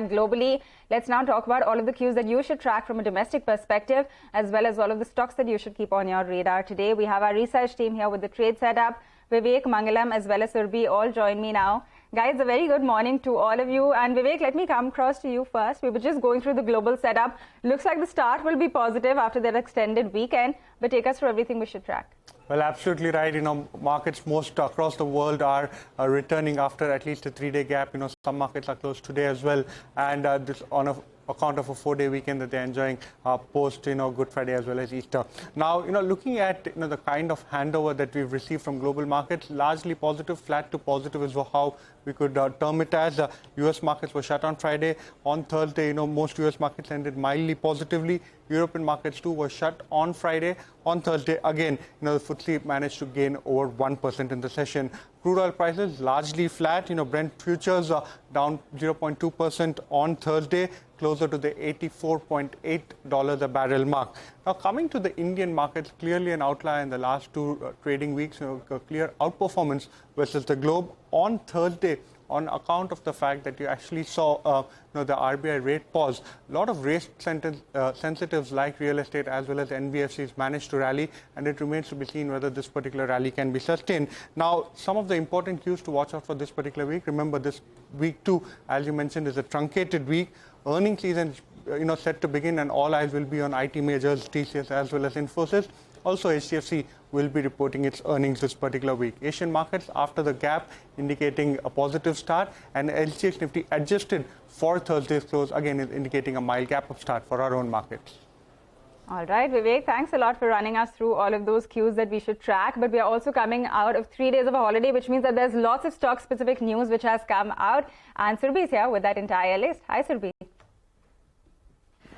globally. Let's now talk about all of the cues that you should track from a domestic perspective, as well as all of the stocks that you should keep on your radar today. We have our research team here with the trade setup. Vivek, Mangalam, as well as Surbhi all join me now. Guys, a very good morning to all of you. And Vivek, let me come across to you first. We were just going through the global setup. Looks like the start will be positive after that extended weekend. But take us through everything we should track. Well, absolutely right. Markets most across the world are returning after at least a 3-day gap. Some markets are closed today as well. And this on account of a 4-day weekend that they're enjoying post, Good Friday as well as Easter. Now, looking at, the kind of handover that we've received from global markets, largely positive, flat to positive is how we could term it as. U.S. markets were shut on Friday. On Thursday, most U.S. markets ended mildly positively. European markets too were shut on Friday. On Thursday, again, the FTSE managed to gain over 1% in the session. Crude oil prices largely flat. Brent futures are down 0.2% on Thursday, closer to the $84.8 a barrel mark. Now, coming to the Indian markets, clearly an outlier in the last two trading weeks, a clear outperformance versus the globe. On Thursday, on account of the fact that you actually saw the RBI rate pause, a lot of rate sensitives like real estate as well as NBFCs managed to rally, and it remains to be seen whether this particular rally can be sustained. Now, some of the important cues to watch out for this particular week. Remember, this week too, as you mentioned, is a truncated week. Earnings season set to begin, and all eyes will be on IT majors, TCS as well as Infosys. Also, HDFC will be reporting its earnings this particular week. Asian markets after the gap indicating a positive start, and SGX Nifty adjusted for Thursday's close, again indicating a mild gap of start for our own markets. All right, Vivek, thanks a lot for running us through all of those cues that we should track. But we are also coming out of 3 days of a holiday, which means that there's lots of stock-specific news which has come out. And Surbhi is here with that entire list. Hi, Surbhi.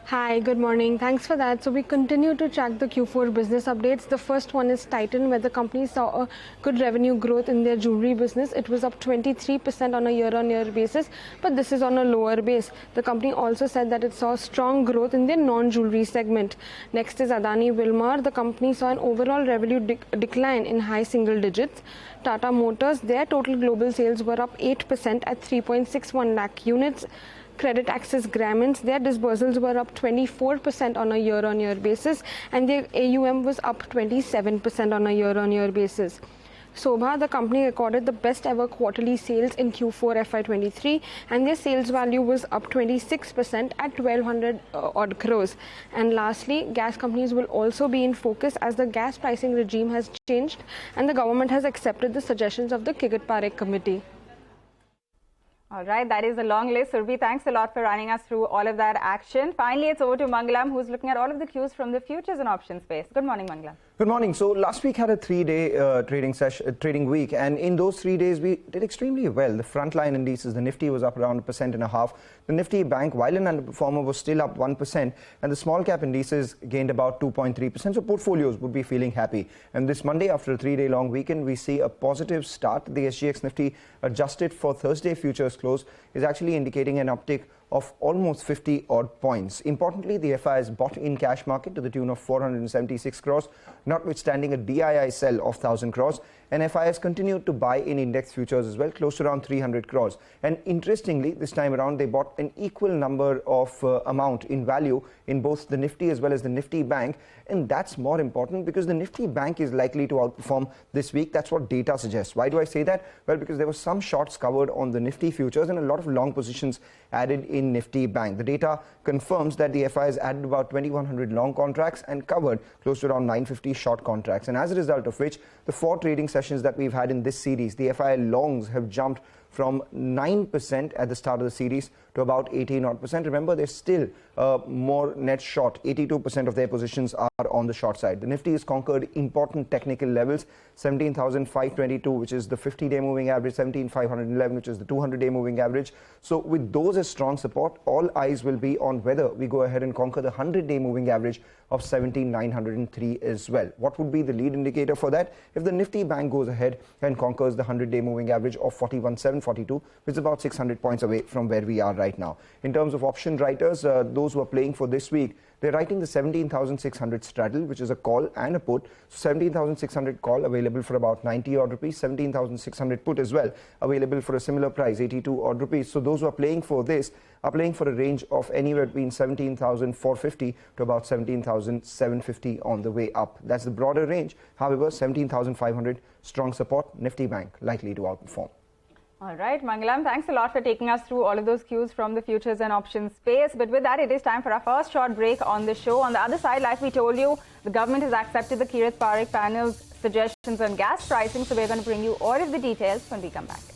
Hi, good morning. Thanks for that. So we continue to track the Q4 business updates. The first one is Titan, where the company saw a good revenue growth in their jewelry business. It was up 23% on a year-on-year basis, but this is on a lower base. The company also said that it saw strong growth in their non-jewelry segment. Next is Adani Wilmar. The company saw an overall revenue decline in high single digits. Tata Motors, their total global sales were up 8% at 3.61 lakh units. Credit Access Grameen's, their disbursals were up 24% on a year-on-year basis, and their AUM was up 27% on a year-on-year basis. Sobha, the company recorded the best ever quarterly sales in Q4 FY23, and their sales value was up 26% at 1200 odd crores. And lastly, gas companies will also be in focus as the gas pricing regime has changed and the government has accepted the suggestions of the Kigat-Parekh committee. All right, that is a long list. Surbhi, thanks a lot for running us through all of that action. Finally, it's over to Mangalam, who's looking at all of the cues from the futures and options space. Good morning, Mangalam. Good morning. So last week had a 3-day trading week, and in those 3 days we did extremely well. The frontline indices, the Nifty was up around 1.5%. The Nifty Bank, while an underperformer, was still up 1%, and the small cap indices gained about 2.3%. So portfolios would be feeling happy. And this Monday, after a 3-day long weekend, we see a positive start. The SGX Nifty, adjusted for Thursday futures close, is actually indicating an uptick of almost 50 odd points. Importantly, the FIIs bought in cash market to the tune of 476 crores, notwithstanding a DII sell of 1,000 crores. And FIIs continued to buy in index futures as well, close to around 300 crores. And interestingly, this time around, they bought an equal number of amount in value in both the Nifty as well as the Nifty Bank. And that's more important because the Nifty Bank is likely to outperform this week. That's what data suggests. Why do I say that? Well, because there were some shorts covered on the Nifty futures and a lot of long positions added in Nifty Bank. The data confirms that the FIIs added about 2,100 long contracts and covered close to around 950 short contracts. And as a result of which, the 4 trading sessions that we've had in this series, the FII longs have jumped from 9% at the start of the series to about 18%. Remember, there's still more net short. 82% of their positions are on the short side. The Nifty has conquered important technical levels, 17,522, which is the 50-day moving average, 17,511, which is the 200-day moving average. So with those as strong support, all eyes will be on whether we go ahead and conquer the 100-day moving average of 17,903 as well. What would be the lead indicator for that? If the Nifty Bank goes ahead and conquers the 100-day moving average of 41,742, which is about 600 points away from where we are right now. In terms of option writers, those who are playing for this week, they're writing the 17,600 straddle, which is a call and a put. So 17,600 call available for about 90 odd rupees, 17,600 put as well available for a similar price, 82 odd rupees. So those who are playing for this are playing for a range of anywhere between 17,450 to about 17,750 on the way up. That's the broader range. However, 17,500 strong support. Nifty Bank likely to outperform. All right, Mangalam, thanks a lot for taking us through all of those cues from the futures and options space. But with that, it is time for our first short break on the show. On the other side, like we told you, the government has accepted the Kirit Parikh panel's suggestions on gas pricing. So we're going to bring you all of the details when we come back.